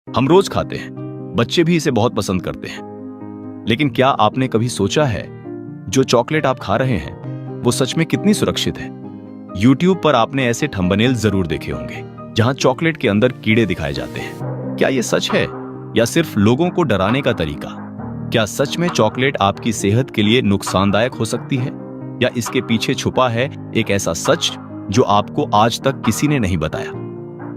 हम रोज खाते हैं, बच्चे भी इसे बहुत पसंद करते हैं। लेकिन क्या आपने कभी सोचा है जो चॉकलेट आप खा रहे हैं वो सच में कितनी सुरक्षित है? YouTube पर आपने ऐसे थंबनेल जरूर देखे होंगे जहां चॉकलेट के अंदर कीड़े दिखाए जाते हैं। क्या ये सच है या सिर्फ लोगों को डराने का तरीका? क्या सच में चॉकलेट आपकी सेहत के लिए नुकसानदायक हो सकती है या इसके पीछे छुपा है एक ऐसा सच जो आपको आज तक किसी ने नहीं बताया?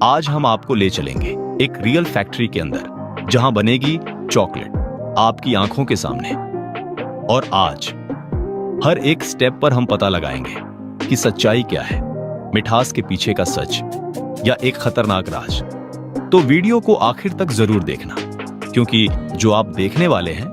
आज हम आपको ले चलेंगे एक रियल फैक्ट्री के अंदर जहां बनेगी चॉकलेट आपकी आंखों के सामने। और आज हर एक स्टेप पर हम पता लगाएंगे कि सच्चाई क्या है, मिठास के पीछे का सच या एक खतरनाक राज। तो वीडियो को आखिर तक जरूर देखना, क्योंकि जो आप देखने वाले हैं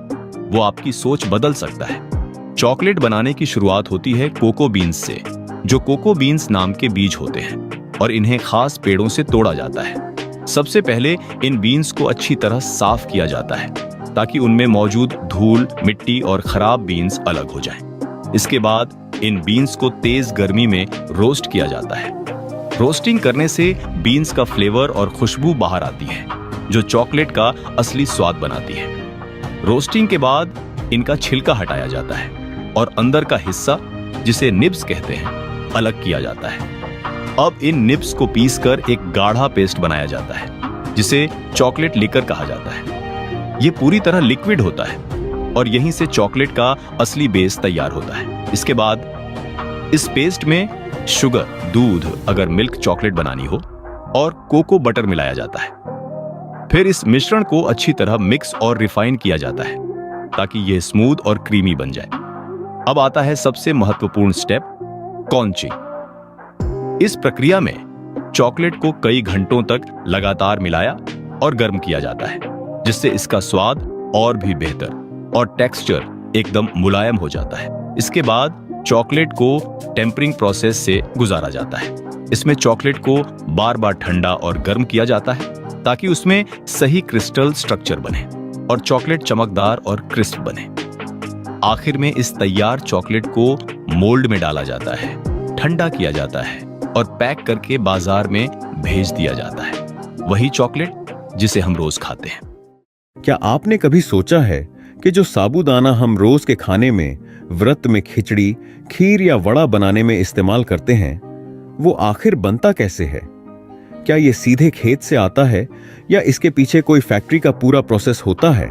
वो आपकी सोच बदल सकता है। चॉकलेट बनाने की शुरुआत होती है कोको बीन्स से, जो कोको बीन्स नाम के बीज होते हैं और इन्हें खास पेड़ों से तोड़ा जाता है। सबसे पहले इन बीन्स को अच्छी तरह साफ किया जाता है ताकि उनमें मौजूद धूल, मिट्टी और खराब बीन्स अलग हो जाएं। इसके बाद इन बीन्स को तेज गर्मी में रोस्ट किया जाता है। रोस्टिंग करने से बीन्स का फ्लेवर और खुशबू बाहर आती है जो चॉकलेट का असली स्वाद बनाती है। रोस्टिंग के बाद इनका छिलका हटाया जाता है और अंदर का हिस्सा, जिसे निब्स कहते हैं, अलग किया जाता है। अब इन निब्स को पीसकर एक गाढ़ा पेस्ट बनाया जाता है जिसे चॉकलेट लिकर कहा जाता है। ये पूरी तरह लिक्विड होता है और यहीं से चॉकलेट का असली बेस तैयार होता है। इसके बाद इस पेस्ट में शुगर, दूध अगर मिल्क चॉकलेट बनानी हो, और कोको बटर मिलाया जाता है। फिर इस मिश्रण को अच्छी तरह मिक्स और रिफाइन किया जाता है ताकि यह स्मूथ और क्रीमी बन जाए। अब आता है सबसे महत्वपूर्ण स्टेप, कॉन्चिंग। इस प्रक्रिया में चॉकलेट को कई घंटों तक लगातार मिलाया और गर्म किया जाता है, जिससे इसका स्वाद और भी बेहतर और टेक्सचर एकदम मुलायम हो जाता है। इसके बाद चॉकलेट को टेम्परिंग प्रोसेस से गुजारा जाता है। इसमें चॉकलेट को बार बार ठंडा और गर्म किया जाता है ताकि उसमें सही क्रिस्टल स्ट्रक्चर बने और चॉकलेट चमकदार और क्रिस्प बने। आखिर में इस तैयार चॉकलेट को मोल्ड में डाला जाता है, ठंडा किया जाता है और पैक करके बाजार में भेज दिया जाता है। वही चॉकलेट जिसे हम रोज खाते हैं। क्या आपने कभी सोचा है कि जो साबूदाना हम रोज के खाने में, व्रत में खिचड़ी, खीर या वड़ा बनाने में इस्तेमाल करते हैं, वो आखिर बनता कैसे है? क्या ये सीधे खेत से आता है या इसके पीछे कोई फैक्ट्री का पूरा प्रोसेस होता है?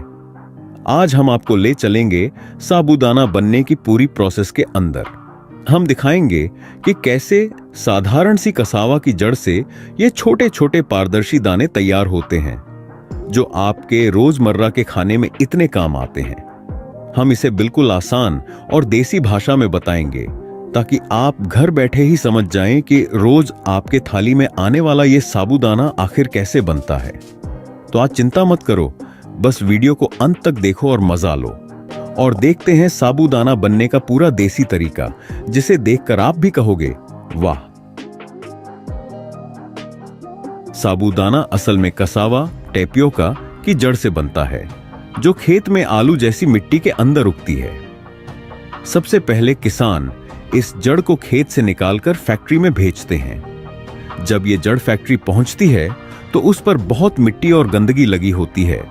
आज हम आपको ले चलेंगे साबूदाना बनने की पूरी प्रोसेस के अंदर। हम दिखाएंगे कि कैसे साधारण सी कसावा की जड़ से ये छोटे छोटे पारदर्शी दाने तैयार होते हैं जो आपके रोजमर्रा के खाने में इतने काम आते हैं। हम इसे बिल्कुल आसान और देसी भाषा में बताएंगे ताकि आप घर बैठे ही समझ जाएं कि रोज आपके थाली में आने वाला ये साबूदाना आखिर कैसे बनता है। तो आज चिंता मत करो, बस वीडियो को अंत तक देखो और मजा लो और देखते हैं साबूदाना बनने का पूरा देसी तरीका, जिसे देखकर आप भी कहोगे वाह। साबूदाना असल में कसावा, टेपियोका की जड़ से बनता है जो खेत में आलू जैसी मिट्टी के अंदर उगती है। सबसे पहले किसान इस जड़ को खेत से निकालकर फैक्ट्री में भेजते हैं। जब ये जड़ फैक्ट्री पहुंचती है तो उस पर बहुत मिट्टी और गंदगी लगी होती है,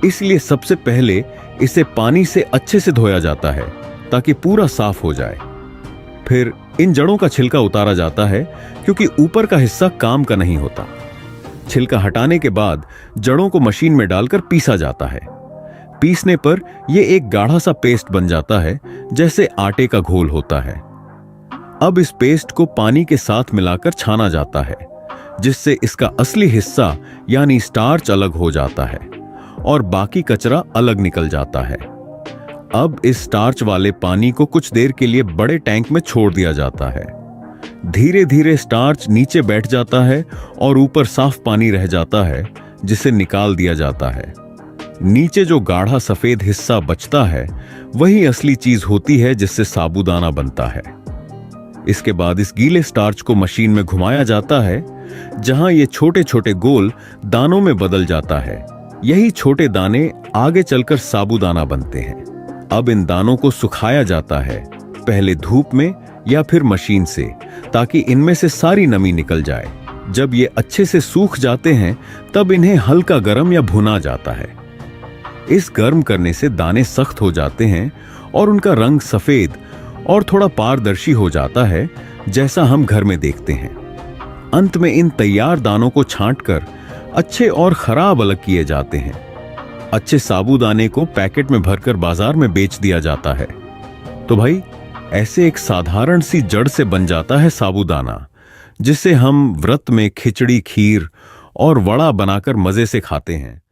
इसलिए सबसे पहले इसे पानी से अच्छे से धोया जाता है ताकि पूरा साफ हो जाए। फिर इन जड़ों का छिलका उतारा जाता है क्योंकि ऊपर का हिस्सा काम का नहीं होता। छिलका हटाने के बाद जड़ों को मशीन में डालकर पीसा जाता है। पीसने पर यह एक गाढ़ा सा पेस्ट बन जाता है, जैसे आटे का घोल होता है। अब इस पेस्ट को पानी के साथ मिलाकर छाना जाता है, जिससे इसका असली हिस्सा यानी स्टार्च अलग हो जाता है और बाकी कचरा अलग निकल जाता है। अब इस स्टार्च वाले पानी को कुछ देर के लिए बड़े टैंक में छोड़ दिया जाता है। धीरे धीरे स्टार्च नीचे बैठ जाता है और ऊपर साफ पानी रह जाता है, जिसे निकाल दिया जाता है। नीचे जो गाढ़ा सफेद हिस्सा बचता है वही असली चीज होती है जिससे साबूदाना बनता है। इसके बाद इस गीले स्टार्च को मशीन में घुमाया जाता है, जहां ये छोटे छोटे गोल दानों में बदल जाता है। यही छोटे दाने आगे चलकर साबूदाना बनते हैं। अब इन दानों को सुखाया जाता है, पहले धूप में या फिर मशीन से, ताकि इनमें से सारी नमी निकल जाए। जब ये अच्छे से सूख जाते हैं तब इन्हें हल्का गर्म या भुना जाता है। इस गर्म करने से दाने सख्त हो जाते हैं और उनका रंग सफेद और थोड़ा पारदर्शी हो जाता है, जैसा हम घर में देखते हैं। अंत में इन तैयार दानों को छांटकर अच्छे और खराब अलग किए जाते हैं। अच्छे साबूदाने को पैकेट में भरकर बाजार में बेच दिया जाता है। तो भाई, ऐसे एक साधारण सी जड़ से बन जाता है साबूदाना, जिसे हम व्रत में खिचड़ी, खीर और वड़ा बनाकर मजे से खाते हैं।